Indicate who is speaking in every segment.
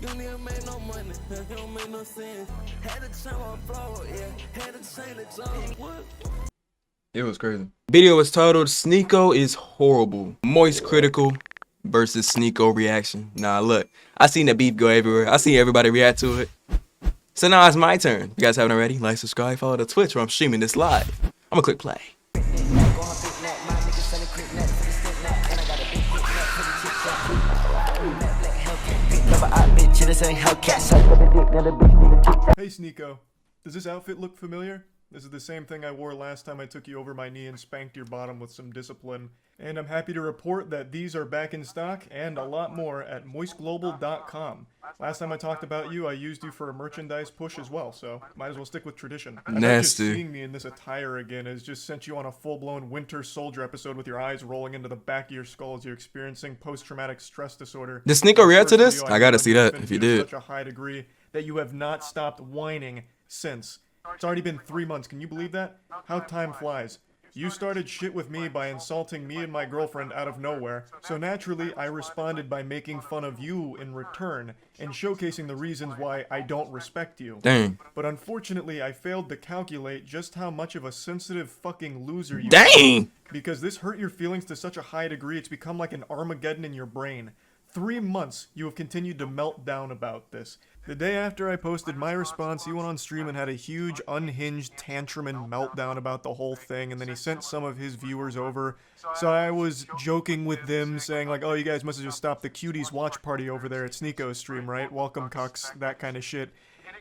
Speaker 1: You don't even make no money, you don't make no sense. Had to change my flow, yeah. Had to change the job. What?
Speaker 2: It was crazy. Video was titled SNEAKO is horrible. Moist critical versus SNEAKO reaction. Nah, look, I seen the beef go everywhere. I seen everybody react to it. So now it's my turn. If you guys haven't already, like, subscribe, follow the Twitch where I'm streaming this live. I'm gonna click play.
Speaker 3: Hey SNEAKO, does this outfit look familiar? This is the same thing I wore last time I took you over my knee and spanked your bottom with some discipline. And I'm happy to report that these are back in stock and a lot more at moistglobal.com. Last time I talked about you, I used you for a merchandise push as well, so might as well stick with tradition. I bet just
Speaker 2: Nasty.
Speaker 3: seeing me in this attire again has just sent you on a full-blown Winter Soldier episode with your eyes rolling into the back of your skull as you're experiencing post-traumatic stress disorder.
Speaker 2: Did SNEAKO react to this? I gotta see that if you did.
Speaker 3: Such a high degree that you have not stopped whining since. It's already been 3 months, can you believe that? How time flies. You started shit with me by insulting me and my girlfriend out of nowhere, so naturally I responded by making fun of you in return, and showcasing the reasons why I don't respect you.
Speaker 2: Dang.
Speaker 3: But unfortunately I failed to calculate just how much of a sensitive fucking loser you
Speaker 2: Dang!
Speaker 3: are, because this hurt your feelings to such a high degree it's become like an Armageddon in your brain. 3 months you have continued to melt down about this. The day after I posted my response, he went on stream and had a huge unhinged tantrum and meltdown about the whole thing, and then he sent some of his viewers over. So I was joking with them, saying like, oh, you guys must have just stopped the cuties watch party over there at SNEAKO's stream, right? Welcome, cucks, that kind of shit.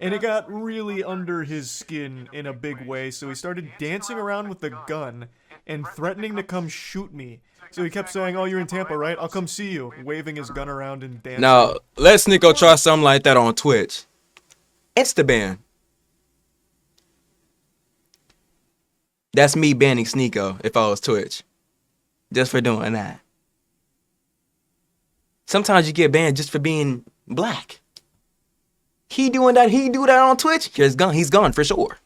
Speaker 3: And it got really under his skin in a big way, so he started dancing around with the gun and threatening to come shoot me. So he kept saying, oh, you're in Tampa, right? I'll come see you, waving his gun around and dancing.
Speaker 2: Now, let SNEAKO try something like that on Twitch. Insta-ban. That's me banning SNEAKO if I was Twitch. Just for doing that. Sometimes you get banned just for being black. He doing that, he do that on Twitch, he's gone for sure.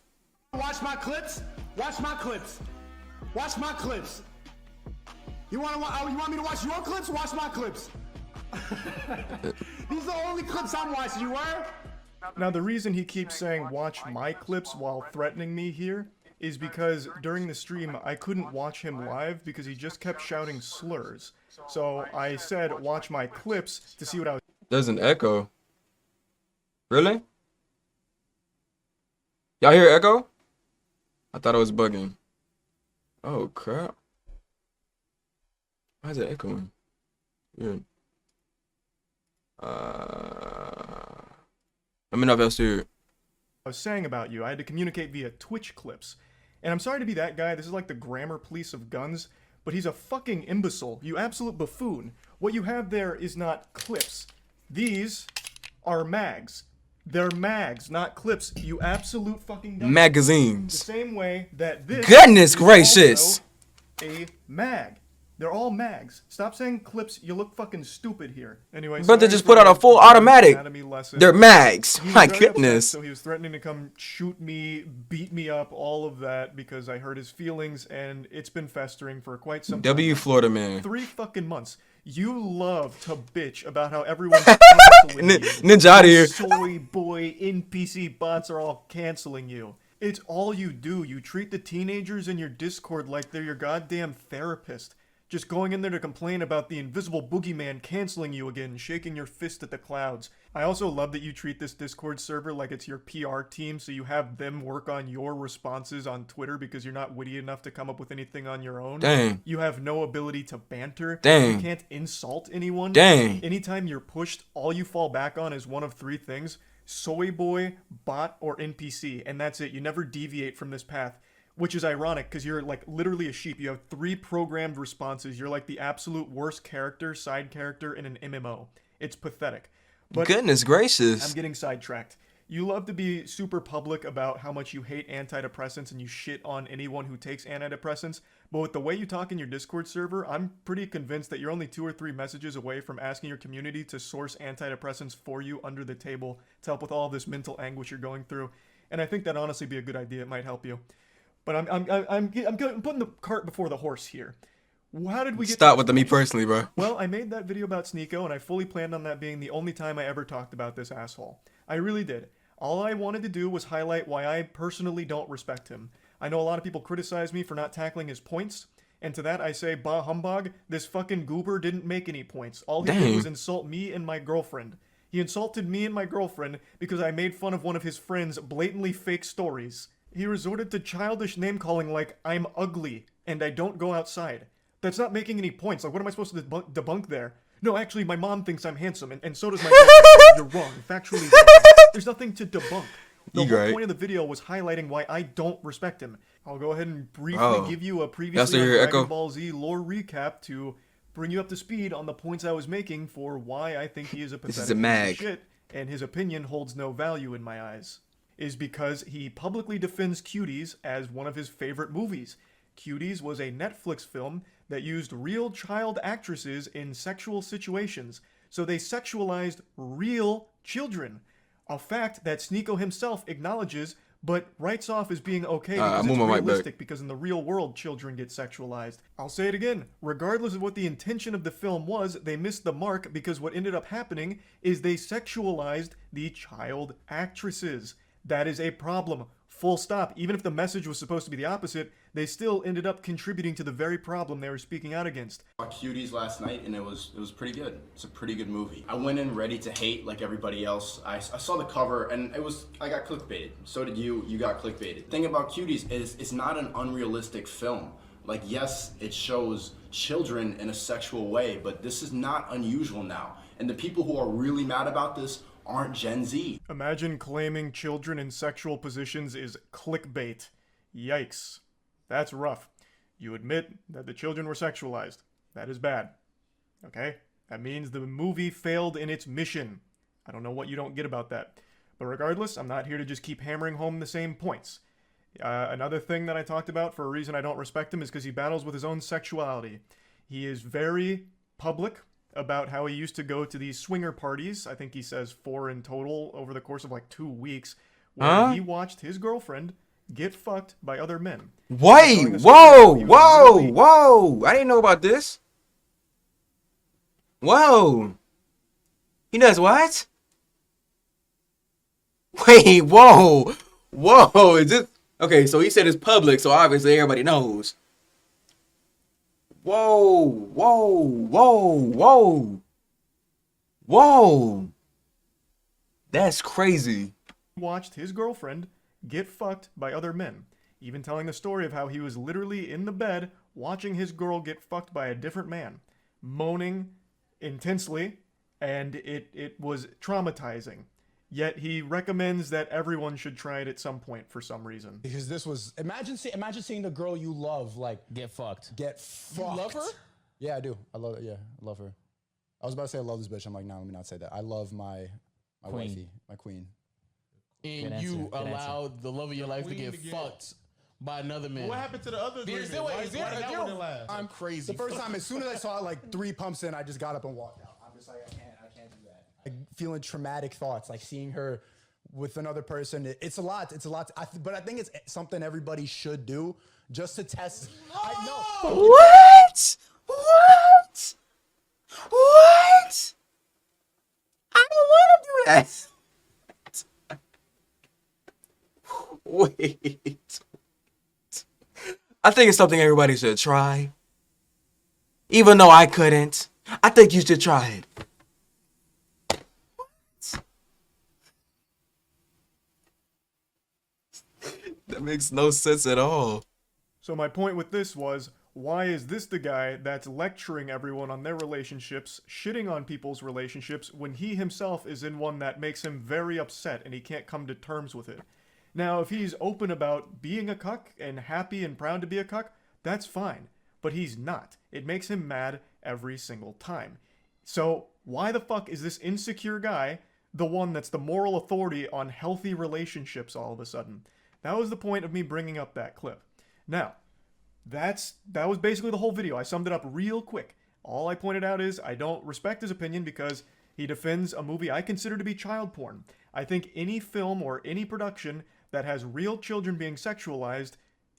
Speaker 4: Watch my clips. Watch my clips. Watch my clips. You want me to watch your clips? Watch my clips. These are the only clips I'm watching. You were?
Speaker 3: Now, the reason he keeps saying watch my clips while threatening me here is because during the stream I couldn't watch him live because he just kept shouting slurs. So I said watch my clips to see what I was.
Speaker 2: There's an echo. Really? Y'all hear echo? I thought it was bugging. Oh crap. Why is it echoing? Weird. Let me know if y'all see it.
Speaker 3: I was saying about you. I had to communicate via Twitch clips. And I'm sorry to be that guy, this is like the grammar police of guns, but he's a fucking imbecile, you absolute buffoon. What you have there is not clips. These are mags. They're mags, not clips, you absolute fucking dumb.
Speaker 2: Magazines.
Speaker 3: The same way that this
Speaker 2: Goodness
Speaker 3: is
Speaker 2: gracious.
Speaker 3: also a mag. They're all mags. Stop saying clips, you look fucking stupid here. Anyway,
Speaker 2: Brother
Speaker 3: sorry
Speaker 2: just
Speaker 3: for
Speaker 2: put out a
Speaker 3: the
Speaker 2: full automatic.
Speaker 3: anatomy lesson.
Speaker 2: They're mags.
Speaker 3: He was
Speaker 2: My
Speaker 3: very
Speaker 2: goodness.
Speaker 3: upset, so he was threatening to come shoot me, beat me up, all of that, because I hurt his feelings, and it's been festering for quite some time.
Speaker 2: W Florida man.
Speaker 3: 3 fucking months. You love to bitch about how everyone's canceling you.
Speaker 2: Ninja out of here.
Speaker 3: Soy boy NPC bots are all canceling you. It's all you do. You treat the teenagers in your Discord like they're your goddamn therapist. Just going in there to complain about the invisible boogeyman canceling you again, shaking your fist at the clouds. I also love that you treat this Discord server like it's your PR team, so you have them work on your responses on Twitter because you're not witty enough to come up with anything on your own.
Speaker 2: Dang.
Speaker 3: You have no ability to banter.
Speaker 2: Dang.
Speaker 3: You can't insult anyone.
Speaker 2: Dang.
Speaker 3: Anytime you're pushed, all you fall back on is one of 3 things: soy boy, bot, or NPC, and that's it. You never deviate from this path. Which is ironic, because you're like literally a sheep. You have 3 programmed responses. You're like the absolute worst character, side character in an MMO. It's pathetic. But
Speaker 2: Goodness gracious.
Speaker 3: I'm getting sidetracked. You love to be super public about how much you hate antidepressants and you shit on anyone who takes antidepressants, but with the way you talk in your Discord server, I'm pretty convinced that you're only 2 or 3 messages away from asking your community to source antidepressants for you under the table to help with all this mental anguish you're going through. And I think that'd honestly be a good idea. It might help you. But I'm putting the cart before the horse here. How did we get
Speaker 2: Stop
Speaker 3: to
Speaker 2: with
Speaker 3: this
Speaker 2: the me
Speaker 3: point?
Speaker 2: personally, bro.
Speaker 3: Well, I made that video about SNEAKO, and I fully planned on that being the only time I ever talked about this asshole. I really did. All I wanted to do was highlight why I personally don't respect him. I know a lot of people criticize me for not tackling his points, and to that I say, bah humbug, this fucking goober didn't make any points. All he did was insult me and my girlfriend. He insulted me and my girlfriend because I made fun of one of his friend's blatantly fake stories. He resorted to childish name-calling like, I'm ugly, and I don't go outside. That's not making any points. Like, what am I supposed to debunk there? No, actually, my mom thinks I'm handsome, and so does my girlfriend. You're wrong. Factually wrong. There's nothing to debunk. The whole point of the video was highlighting why I don't respect him. I'll go ahead and briefly give you a previously on Dragon Ball Z lore recap to bring you up to speed on the points I was making for why I think he is a pathetic piece of shit, and his opinion holds no value in my eyes. Is because he publicly defends Cuties as one of his favorite movies. Cuties was a Netflix film that used real child actresses in sexual situations, so they sexualized real children. A fact that SNEAKO himself acknowledges, but writes off as being okay because it's realistic, because in the real world, children get sexualized. I'll say it again, regardless of what the intention of the film was, they missed the mark because what ended up happening is they sexualized the child actresses. That is a problem. Full stop. Even if the message was supposed to be the opposite, they still ended up contributing to the very problem they were speaking out against.
Speaker 5: I saw Cuties last night and it was pretty good. It's a pretty good movie. I went in ready to hate like everybody else. I saw the cover and I got clickbaited. So did you. You got clickbaited. The thing about Cuties is it's not an unrealistic film. Like, yes, it shows children in a sexual way, but this is not unusual now. And the people who are really mad about this aren't Gen Z.
Speaker 3: Imagine claiming children in sexual positions is clickbait. Yikes. That's rough. You admit that the children were sexualized. That is bad. Okay? That means the movie failed in its mission. I don't know what you don't get about that. But regardless, I'm not here to just keep hammering home the same points. Another thing that I talked about for a reason I don't respect him is because he battles with his own sexuality. He is very public about how he used to go to these swinger parties. I think he says 4 in total over the course of like 2 weeks, where he watched his girlfriend get fucked by other men.
Speaker 2: Wait, whoa! I didn't know about this. Whoa! He does what? Wait, whoa! Is this okay? So he said it's public, so obviously everybody knows. Whoa! That's crazy.
Speaker 3: He watched his girlfriend get fucked by other men, even telling the story of how he was literally in the bed watching his girl get fucked by a different man, moaning intensely, and it was traumatizing. Yet he recommends that everyone should try it at some point for some reason.
Speaker 6: Because this was imagine seeing the girl you love like
Speaker 7: get fucked.
Speaker 6: You
Speaker 7: love her?
Speaker 6: Yeah, I do. I love her. I was about to say I love this bitch. I'm like, no, let me not say that. I love my wifey, my queen.
Speaker 7: And you allowed the love of your life to get fucked by another man.
Speaker 8: What happened to the other three?
Speaker 7: I'm crazy.
Speaker 6: The first time, as soon as I saw it, like 3 pumps in, I just got up and walked out. I'm just like, I can't do that. Like, feeling traumatic thoughts, like seeing her with another person. It's a lot. But I think it's something everybody should do just to test.
Speaker 2: What? I don't want to do that. Wait. I think it's something everybody should try. Even though I couldn't. I think you should try it. That makes no sense at all.
Speaker 3: So my point with this was, why is this the guy that's lecturing everyone on their relationships, shitting on people's relationships, when he himself is in one that makes him very upset and he can't come to terms with it? Now, if he's open about being a cuck and happy and proud to be a cuck, that's fine. But he's not. It makes him mad every single time. So why the fuck is this insecure guy the one that's the moral authority on healthy relationships all of a sudden? That was the point of me bringing up that clip. Now, that was basically the whole video. I summed it up real quick. All I pointed out is I don't respect his opinion because he defends a movie I consider to be child porn. I think any film or any production that has real children being sexualized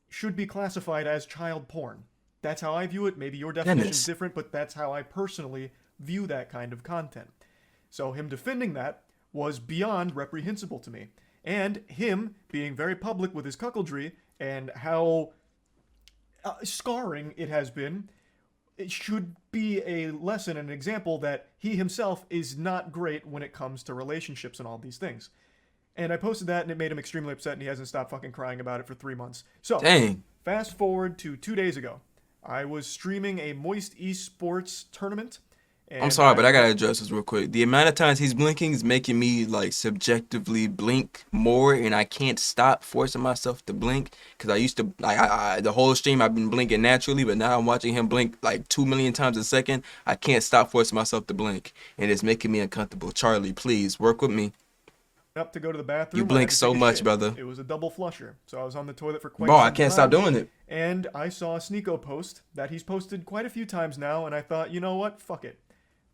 Speaker 3: should be classified as child porn. That's how I view it. Maybe your definition is
Speaker 2: Goodness.
Speaker 3: different, but that's how I personally view that kind of content. So him defending that was beyond reprehensible to me. And him being very public with his cuckoldry and how scarring it has been, it should be a lesson and an example that he himself is not great when it comes to relationships and all these things. And I posted that and it made him extremely upset and he hasn't stopped fucking crying about it for 3 months. So,
Speaker 2: Dang.
Speaker 3: fast forward to 2 days ago. I was streaming a Moist Esports tournament.
Speaker 2: I'm sorry, but I gotta address this real quick. The amount of times he's blinking is making me like subjectively blink more, and I can't stop forcing myself to blink because I used to the whole stream I've been blinking naturally, but now I'm watching him blink like 2 million times a second. I can't stop forcing myself to blink, and it's making me uncomfortable. Charlie, please work with me.
Speaker 3: Up to go to the bathroom.
Speaker 2: You
Speaker 3: I
Speaker 2: blink
Speaker 3: had to
Speaker 2: so
Speaker 3: take a
Speaker 2: much,
Speaker 3: shit.
Speaker 2: brother.
Speaker 3: It was a double flusher, so I was on the toilet for quite
Speaker 2: Bro,
Speaker 3: some
Speaker 2: I can't
Speaker 3: time,
Speaker 2: stop doing it.
Speaker 3: And I saw a SNEAKO post that he's posted quite a few times now, and I thought, you know what? Fuck it.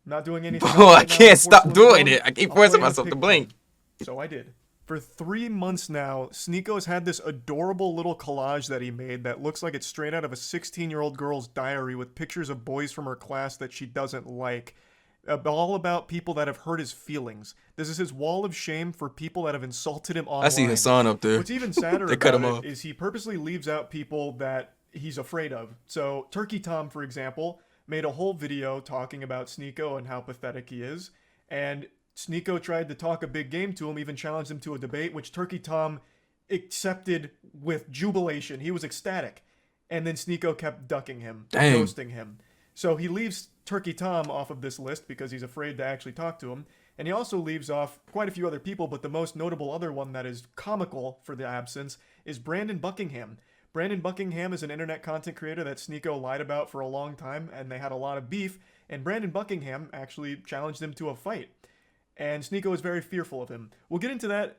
Speaker 3: I'm not doing anything.
Speaker 2: Bro,
Speaker 3: else
Speaker 2: I
Speaker 3: right now.
Speaker 2: can't
Speaker 3: I'm
Speaker 2: stop
Speaker 3: forced
Speaker 2: doing
Speaker 3: to
Speaker 2: it. I keep
Speaker 3: I'll
Speaker 2: forcing
Speaker 3: play a
Speaker 2: myself to
Speaker 3: pick
Speaker 2: blink.
Speaker 3: one. So I did. For 3 months now, SNEAKO's had this adorable little collage that he made that looks like it's straight out of a 16-year-old girl's diary with pictures of boys from her class that she doesn't like. All about people that have hurt his feelings. This is his wall of shame for people that have insulted him online.
Speaker 2: I see Hassan up there.
Speaker 3: What's even sadder
Speaker 2: They cut him
Speaker 3: about
Speaker 2: off.
Speaker 3: it is he purposely leaves out people that he's afraid of. So Turkey Tom, for example, made a whole video talking about SNEAKO and how pathetic he is. And SNEAKO tried to talk a big game to him, even challenged him to a debate, which Turkey Tom accepted with jubilation. He was ecstatic. And then SNEAKO kept ducking him,
Speaker 2: Dang.
Speaker 3: ghosting him. So he leaves Turkey Tom off of this list because he's afraid to actually talk to him. And he also leaves off quite a few other people, but the most notable other one that is comical for the absence is Brandon Buckingham. Brandon Buckingham is an internet content creator that SNEAKO lied about for a long time, and they had a lot of beef, and Brandon Buckingham actually challenged him to a fight. And SNEAKO is very fearful of him. We'll get into that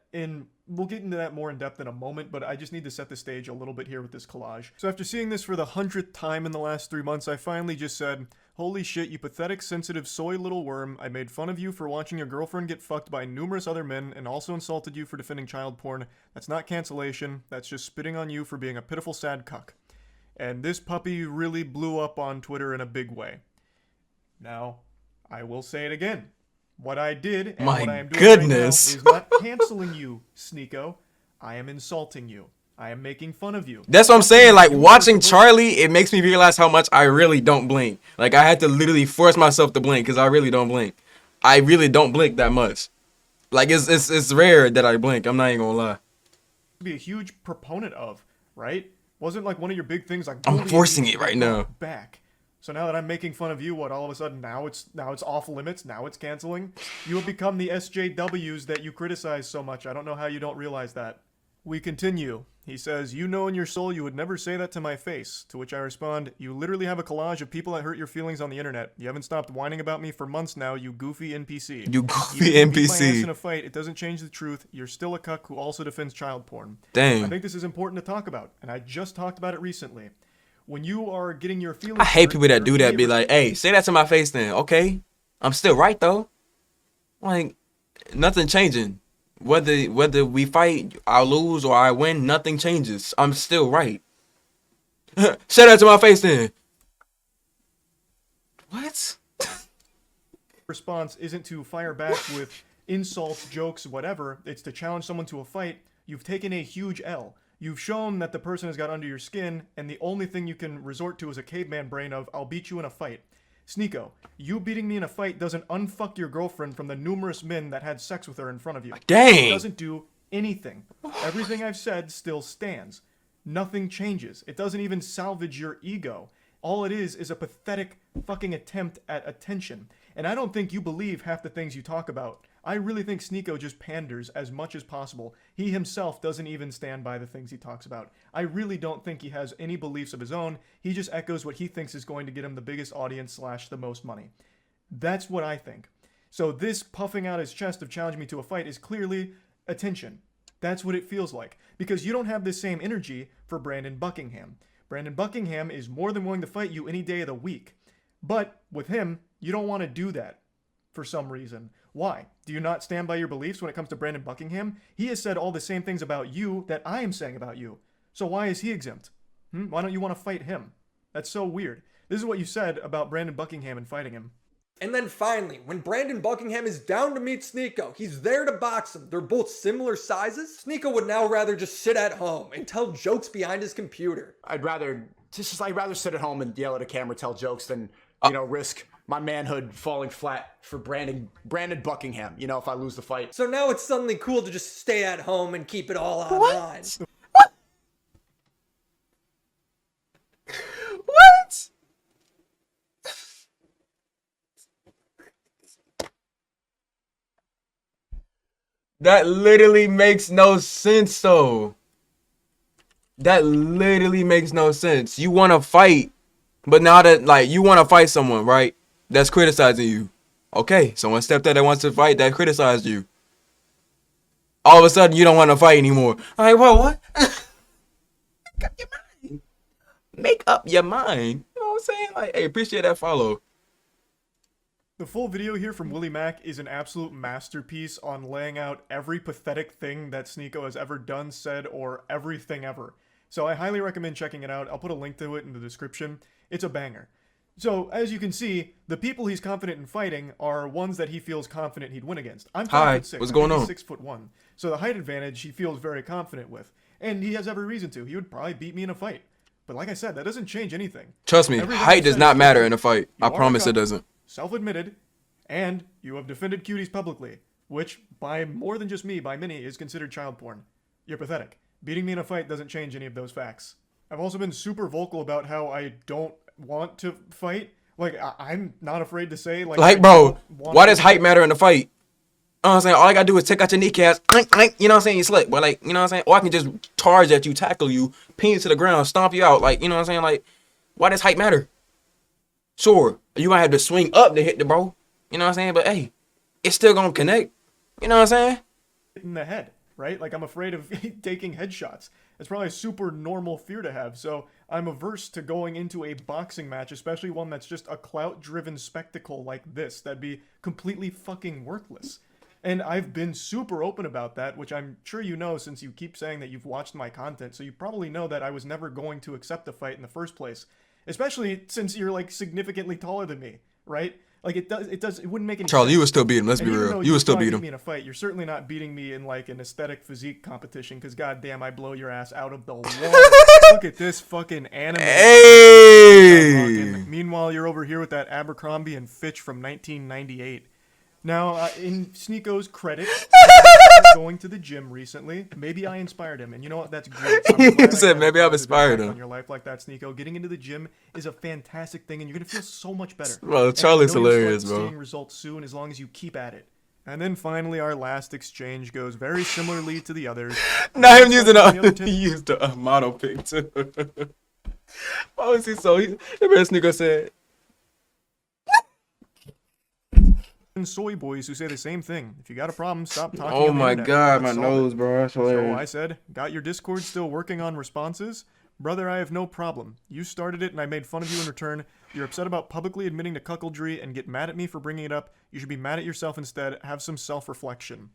Speaker 3: more in depth in a moment, but I just need to set the stage a little bit here with this collage. So after seeing this for the 100th time in the last 3 months, I finally just said, "Holy shit, you pathetic, sensitive, soy little worm. I made fun of you for watching your girlfriend get fucked by numerous other men and also insulted you for defending child porn. That's not cancellation. That's just spitting on you for being a pitiful, sad cuck." And this puppy really blew up on Twitter in a big way. Now, I will say it again. What I did and
Speaker 2: My
Speaker 3: what I am doing
Speaker 2: goodness.
Speaker 3: right now is not canceling you, SNEAKO. I am insulting you. I am making fun of you.
Speaker 2: That's what I'm saying. Like, watching Charlie, it makes me realize how much I really don't blink. Like, I had to literally force myself to blink because I really don't blink. I really don't blink that much. Like, it's rare that I blink. I'm not even gonna lie.
Speaker 3: Be a huge proponent of, right? Wasn't like one of your big things like
Speaker 2: I'm
Speaker 3: bullying
Speaker 2: forcing
Speaker 3: you
Speaker 2: it right now.
Speaker 3: back. So now that I'm making fun of you, what all of a sudden now it's off limits, now it's canceling? You have become the SJWs that you criticize so much. I don't know how you don't realize that. We continue. He says, "You know in your soul you would never say that to my face." To which I respond, "You literally have a collage of people that hurt your feelings on the internet. You haven't stopped whining about me for months now, you goofy NPC.
Speaker 2: You goofy
Speaker 3: Even if you beat my ass
Speaker 2: NPC.
Speaker 3: in a fight, it doesn't change the truth. You're still a cuck who also defends child porn."
Speaker 2: Dang.
Speaker 3: I think this is important to talk about, and I just talked about it recently. When you are getting your feelings
Speaker 2: I hate
Speaker 3: hurt,
Speaker 2: people that
Speaker 3: your
Speaker 2: do that. Be
Speaker 3: neighbors-
Speaker 2: like, "Hey, say that to my face then." Okay, I'm still right though. Like, nothing changing. Whether we fight, I lose or I win, nothing changes. I'm still right. Say that to my face then. What?
Speaker 3: response isn't to fire back with insults, jokes, whatever. It's to challenge someone to a fight. You've taken a huge L. You've shown that the person has got under your skin, and the only thing you can resort to is a caveman brain of, "I'll beat you in a fight." SNEAKO, you beating me in a fight doesn't unfuck your girlfriend from the numerous men that had sex with her in front of you.
Speaker 2: Dang.
Speaker 3: It doesn't do anything. Everything I've said still stands. Nothing changes. It doesn't even salvage your ego. All it is a pathetic fucking attempt at attention. And I don't think you believe half the things you talk about. I really think SNEAKO just panders as much as possible. He himself doesn't even stand by the things he talks about. I really don't think he has any beliefs of his own. He just echoes what he thinks is going to get him the biggest audience / the most money. That's what I think. So this puffing out his chest of challenging me to a fight is clearly attention. That's what it feels like. Because you don't have this same energy for Brandon Buckingham. Brandon Buckingham is more than willing to fight you any day of the week. But with him, you don't want to do that for some reason. Why? Do you not stand by your beliefs when it comes to Brandon Buckingham? He has said all the same things about you that I am saying about you. So why is he exempt? Why don't you want to fight him? That's so weird. This is what you said about Brandon Buckingham and fighting him.
Speaker 8: And then finally, when Brandon Buckingham is down to meet SNEAKO, he's there to box him. They're both similar sizes. SNEAKO would now rather just sit at home and tell jokes behind his computer.
Speaker 4: I'd rather sit at home and yell at a camera, tell jokes than, risk my manhood falling flat for Brandon Buckingham, if I lose the fight.
Speaker 8: So now it's suddenly cool to just stay at home and keep it all online.
Speaker 2: What? That literally makes no sense, though. That literally makes no sense. You want to fight, but now that, you want to fight someone, right? That's criticizing you. Okay, someone stepped up that wants to fight that criticized you. All of a sudden, you don't want to fight anymore. All right, well, what? Make up your mind. Make up your mind. You know what I'm saying? Hey, appreciate that follow.
Speaker 3: The full video here from Willie Mack is an absolute masterpiece on laying out every pathetic thing that SNEAKO has ever done, said, or everything ever. So I highly recommend checking it out. I'll put a link to it in the description. It's a banger. So, as you can see, the people he's confident in fighting are ones that he feels confident he'd win against. I'm 5'6".
Speaker 2: What's going on?
Speaker 3: 6'1". So the height advantage he feels very confident with. And he has every reason to. He would probably beat me in a fight. But like I said, that doesn't change anything.
Speaker 2: Trust me,
Speaker 3: Everything
Speaker 2: height
Speaker 3: I've
Speaker 2: does
Speaker 3: said
Speaker 2: not
Speaker 3: is
Speaker 2: matter
Speaker 3: true.
Speaker 2: in a fight.
Speaker 3: You
Speaker 2: I
Speaker 3: are
Speaker 2: promise
Speaker 3: a
Speaker 2: it doesn't.
Speaker 3: Self-admitted, and you have defended cuties publicly, which, by more than just me, by many, is considered child porn. You're pathetic. Beating me in a fight doesn't change any of those facts. I've also been super vocal about how I don't want to fight. I'm not afraid to say,
Speaker 2: bro, why does height matter in the fight? You know what I'm saying? All I gotta do is take out your kneecaps, you know what I'm saying? You slip, but you know what I'm saying? Or I can just charge at you, tackle you, pin you to the ground, stomp you out, you know what I'm saying? Why does height matter? Sure, you might have to swing up to hit the bro, you know what I'm saying? But hey, it's still gonna connect, you know what I'm saying?
Speaker 3: In the head, right? I'm afraid of taking headshots. It's probably a super normal fear to have, so I'm averse to going into a boxing match, especially one that's just a clout-driven spectacle like this. That'd be completely fucking worthless. And I've been super open about that, which I'm sure you know since you keep saying that you've watched my content, so you probably know that I was never going to accept a fight in the first place. Especially since you're, significantly taller than me, right? It wouldn't make any sense.
Speaker 2: Charlie, you would still beat him, let's
Speaker 3: And
Speaker 2: be
Speaker 3: even
Speaker 2: real.
Speaker 3: though
Speaker 2: You would still beat
Speaker 3: beat
Speaker 2: him.
Speaker 3: me in a fight, you're certainly not beating me in, an aesthetic physique competition, because goddamn, I blow your ass out of the water. Look at this fucking anime.
Speaker 2: Hey!
Speaker 3: Meanwhile, you're over here with that Abercrombie and Fitch from 1998. Now, in SNEAKO's credit, going to the gym recently. Maybe I inspired him, and you know what? That's great.
Speaker 2: He said, maybe I've inspired him.
Speaker 3: On your life like that, SNEAKO. Getting into the gym is a fantastic thing, and you're gonna feel so much better.
Speaker 2: Bro, Charlie's
Speaker 3: And I know you'll
Speaker 2: hilarious,
Speaker 3: start
Speaker 2: bro.
Speaker 3: Seeing results soon, as long as you keep at it. And then finally, our last exchange goes very similarly to the others.
Speaker 2: Now him using
Speaker 3: a
Speaker 2: he used a model pic too. Why was he so? The best nigga said.
Speaker 3: soy boys who say the same thing. If you got a problem, stop talking.
Speaker 2: Oh
Speaker 3: on the
Speaker 2: my
Speaker 3: internet.
Speaker 2: god, my
Speaker 3: Let's solve
Speaker 2: nose,
Speaker 3: it.
Speaker 2: bro. That's
Speaker 3: So
Speaker 2: hilarious.
Speaker 3: I said, got your Discord still working on responses? Brother, I have no problem. You started it and I made fun of you in return. You're upset about publicly admitting to cuckoldry and get mad at me for bringing it up. You should be mad at yourself instead. Have some self-reflection.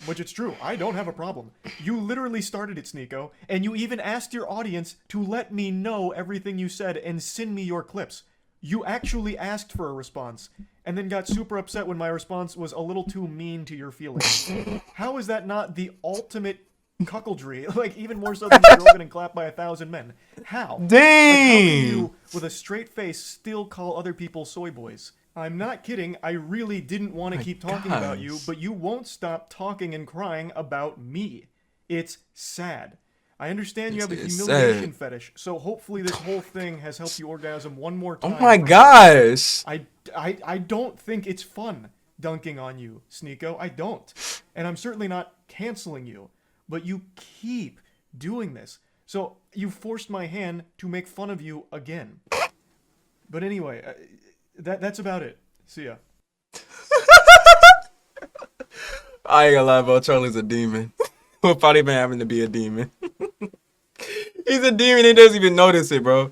Speaker 3: Which it's true. I don't have a problem. You literally started it, SNEAKO, and you even asked your audience to let me know everything you said and send me your clips. You actually asked for a response, and then got super upset when my response was a little too mean to your feelings. How is that not the ultimate cuckoldry? Even more so than Joe Rogan and clapped by 1,000 men. How?
Speaker 2: Dang!
Speaker 3: How can you, with a straight face, still call other people soy boys? I'm not kidding. I really didn't want to keep talking about you, but you won't stop talking and crying about me. It's sad. I understand you have a humiliation fetish, so hopefully this whole thing has helped you orgasm one more time.
Speaker 2: Oh my gosh!
Speaker 3: I don't think it's fun dunking on you, SNEAKO. I don't. And I'm certainly not canceling you. But you keep doing this. So you forced my hand to make fun of you again. But anyway, that's about it. See ya.
Speaker 2: I ain't gonna lie, bro. Charlie's a demon. We'll probably been having to be a demon. He's a demon. He doesn't even notice it, bro.